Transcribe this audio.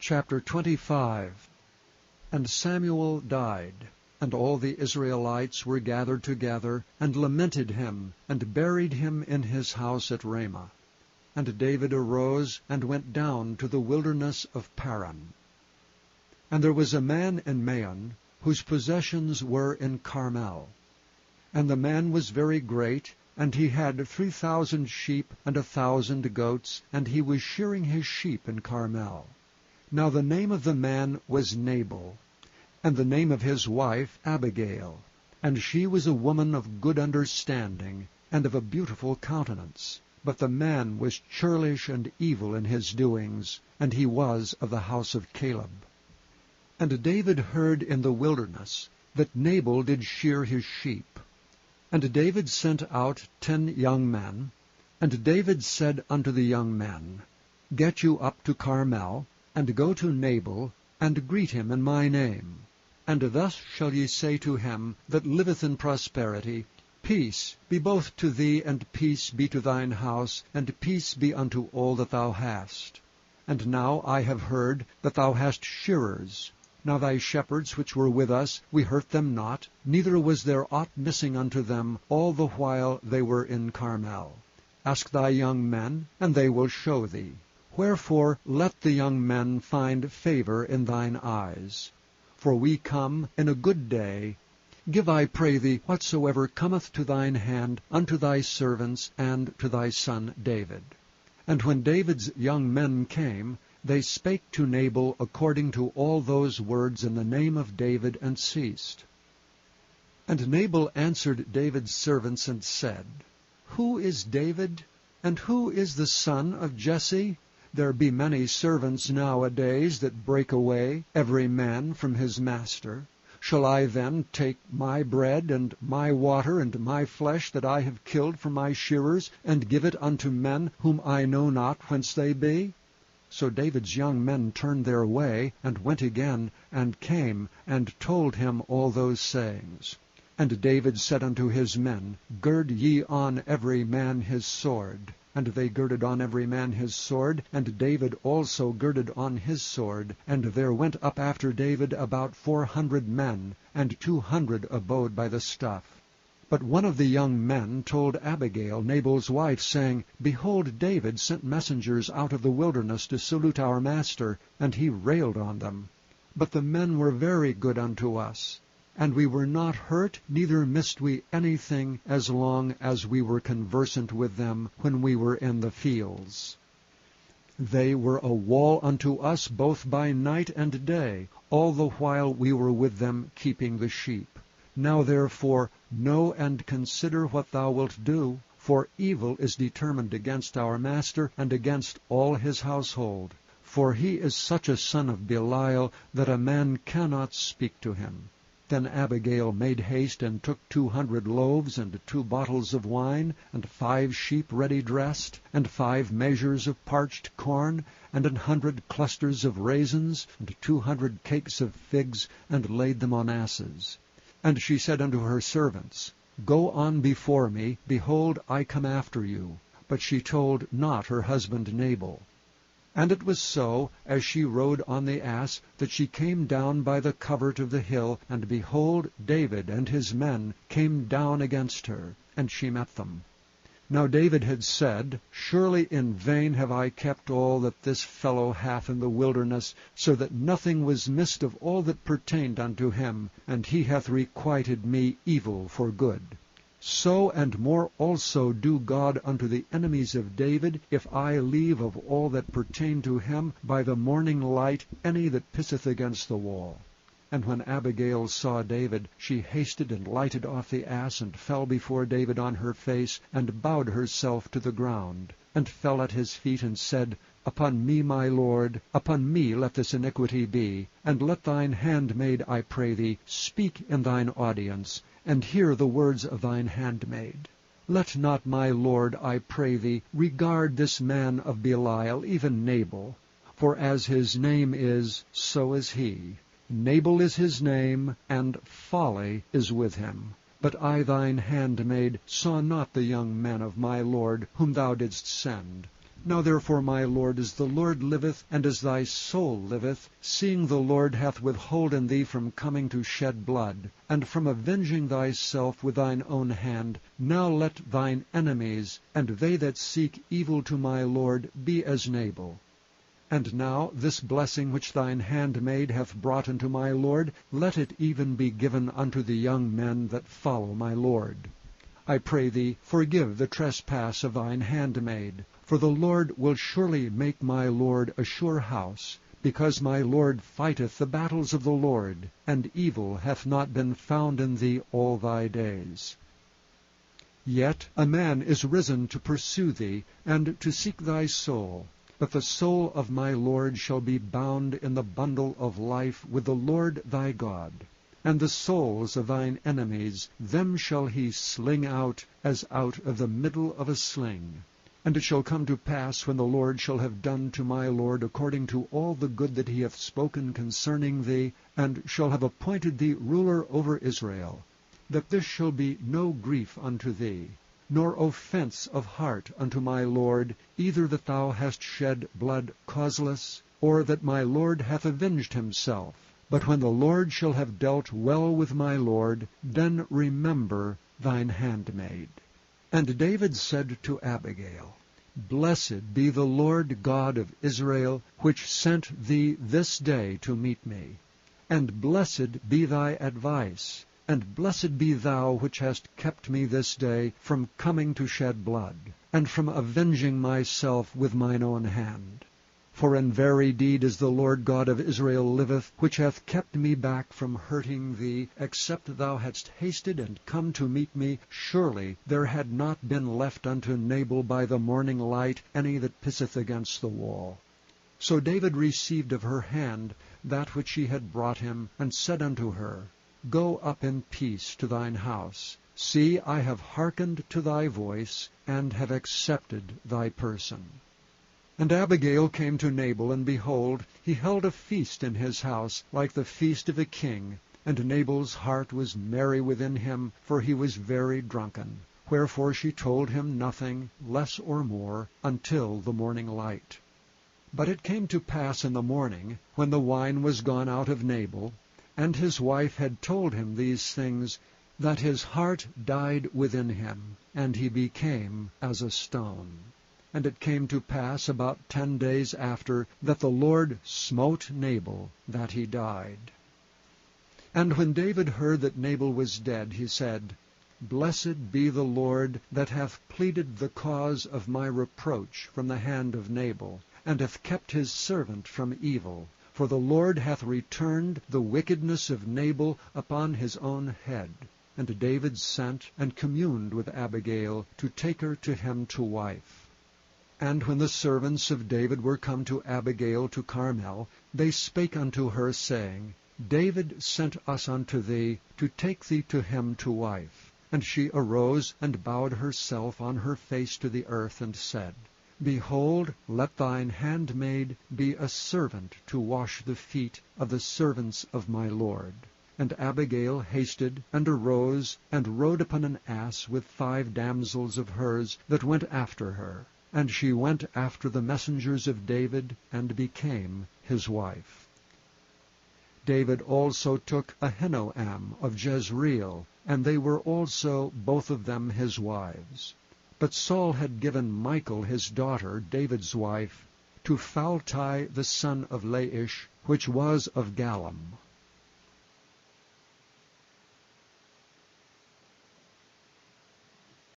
Chapter 25. And Samuel died, and all the Israelites were gathered together, and lamented him, and buried him in his house at Ramah. And David arose, and went down to the wilderness of Paran. And there was a man in Maon, whose possessions were in Carmel. And the man was very great, and he had 3,000 sheep and 1,000 goats, and he was shearing his sheep in Carmel. Now the name of the man was Nabal, and the name of his wife Abigail, and she was a woman of good understanding, and of a beautiful countenance. But the man was churlish and evil in his doings, and he was of the house of Caleb. And David heard in the wilderness that Nabal did shear his sheep. And David sent out 10 young men. And David said unto the young men, Get you up to Carmel, and go to Nabal, and greet him in my name. And thus shall ye say to him that liveth in prosperity, Peace be both to thee, and peace be to thine house, and peace be unto all that thou hast. And now I have heard that thou hast shearers. Now thy shepherds which were with us, we hurt them not, neither was there aught missing unto them all the while they were in Carmel. Ask thy young men, and they will show thee. Wherefore let the young men find favor in thine eyes. For we come in a good day. Give, I pray thee, whatsoever cometh to thine hand unto thy servants and to thy son David. And when David's young men came, they spake to Nabal according to all those words in the name of David, and ceased. And Nabal answered David's servants, and said, Who is David, and who is the son of Jesse? There be many servants nowadays that break away, every man from his master. Shall I then take my bread, and my water, and my flesh that I have killed from my shearers, and give it unto men whom I know not whence they be? So David's young men turned their way, and went again, and came, and told him all those sayings. And David said unto his men, Gird ye on every man his sword. And they girded on every man his sword, and David also girded on his sword. And there went up after David about 400 men, and 200 abode by the stuff. But one of the young men told Abigail, Nabal's wife, saying, Behold, David sent messengers out of the wilderness to salute our master, and he railed on them. But the men were very good unto us, and we were not hurt, neither missed we anything, as long as we were conversant with them when we were in the fields. They were a wall unto us both by night and day, all the while we were with them keeping the sheep. Now therefore know and consider what thou wilt do, for evil is determined against our master and against all his household. For he is such a son of Belial that a man cannot speak to him. Then Abigail made haste, and took 200 loaves, and 2 bottles of wine, and 5 sheep ready dressed, and 5 measures of parched corn, and 100 clusters of raisins, and 200 cakes of figs, and laid them on asses. And she said unto her servants, Go on before me, behold, I come after you. But she told not her husband Nabal. And it was so, as she rode on the ass, that she came down by the covert of the hill, and behold, David and his men came down against her, and she met them. Now David had said, Surely in vain have I kept all that this fellow hath in the wilderness, so that nothing was missed of all that pertained unto him, and he hath requited me evil for good. So and more also do God unto the enemies of David, if I leave of all that pertain to him by the morning light any that pisseth against the wall. And when Abigail saw David, she hasted and lighted off the ass, and fell before David on her face, and bowed herself to the ground, and fell at his feet, and said, Upon me, my lord, upon me let this iniquity be, and let thine handmaid, I pray thee, speak in thine audience, and hear the words of thine handmaid. Let not my lord, I pray thee, regard this man of Belial, even Nabal, for as his name is, so is he. Nabal is his name, and folly is with him. But I thine handmaid saw not the young men of my lord whom thou didst send. Now therefore, my lord, as the Lord liveth, and as thy soul liveth, seeing the Lord hath withholden thee from coming to shed blood, and from avenging thyself with thine own hand, now let thine enemies, and they that seek evil to my lord, be as Nabal. And now this blessing which thine handmaid hath brought unto my lord, let it even be given unto the young men that follow my lord. I pray thee, forgive the trespass of thine handmaid. For the Lord will surely make my lord a sure house, because my lord fighteth the battles of the Lord, and evil hath not been found in thee all thy days. Yet a man is risen to pursue thee, and to seek thy soul. But the soul of my lord shall be bound in the bundle of life with the Lord thy God. And the souls of thine enemies, them shall he sling out, as out of the middle of a sling. And it shall come to pass, when the Lord shall have done to my lord according to all the good that he hath spoken concerning thee, and shall have appointed thee ruler over Israel, that this shall be no grief unto thee, nor offense of heart unto my lord, either that thou hast shed blood causeless, or that my lord hath avenged himself. But when the Lord shall have dealt well with my lord, then remember thine handmaid. And David said to Abigail, Blessed be the Lord God of Israel, which sent thee this day to meet me. And blessed be thy advice, and blessed be thou which hast kept me this day from coming to shed blood, and from avenging myself with mine own hand. For in very deed as the Lord God of Israel liveth, which hath kept me back from hurting thee, except thou hadst hasted and come to meet me, surely there had not been left unto Nabal by the morning light any that pisseth against the wall. So David received of her hand that which she had brought him, and said unto her, Go up in peace to thine house. See, I have hearkened to thy voice, and have accepted thy person. And Abigail came to Nabal, and behold, he held a feast in his house, like the feast of a king. And Nabal's heart was merry within him, for he was very drunken. Wherefore she told him nothing, less or more, until the morning light. But it came to pass in the morning, when the wine was gone out of Nabal, and his wife had told him these things, that his heart died within him, and he became as a stone. And it came to pass about 10 days after, that the Lord smote Nabal, that he died. And when David heard that Nabal was dead, he said, Blessed be the Lord, that hath pleaded the cause of my reproach from the hand of Nabal, and hath kept his servant from evil. For the Lord hath returned the wickedness of Nabal upon his own head. And David sent and communed with Abigail, to take her to him to wife. And when the servants of David were come to Abigail to Carmel, they spake unto her, saying, David sent us unto thee, to take thee to him to wife. And she arose, and bowed herself on her face to the earth, and said, Behold, let thine handmaid be a servant to wash the feet of the servants of my lord. And Abigail hasted, and arose, and rode upon an ass with 5 damsels of hers that went after her. And she went after the messengers of David, and became his wife. David also took Ahinoam of Jezreel, and they were also both of them his wives. But Saul had given Michal his daughter, David's wife, to Phalti the son of Laish, which was of Gallim.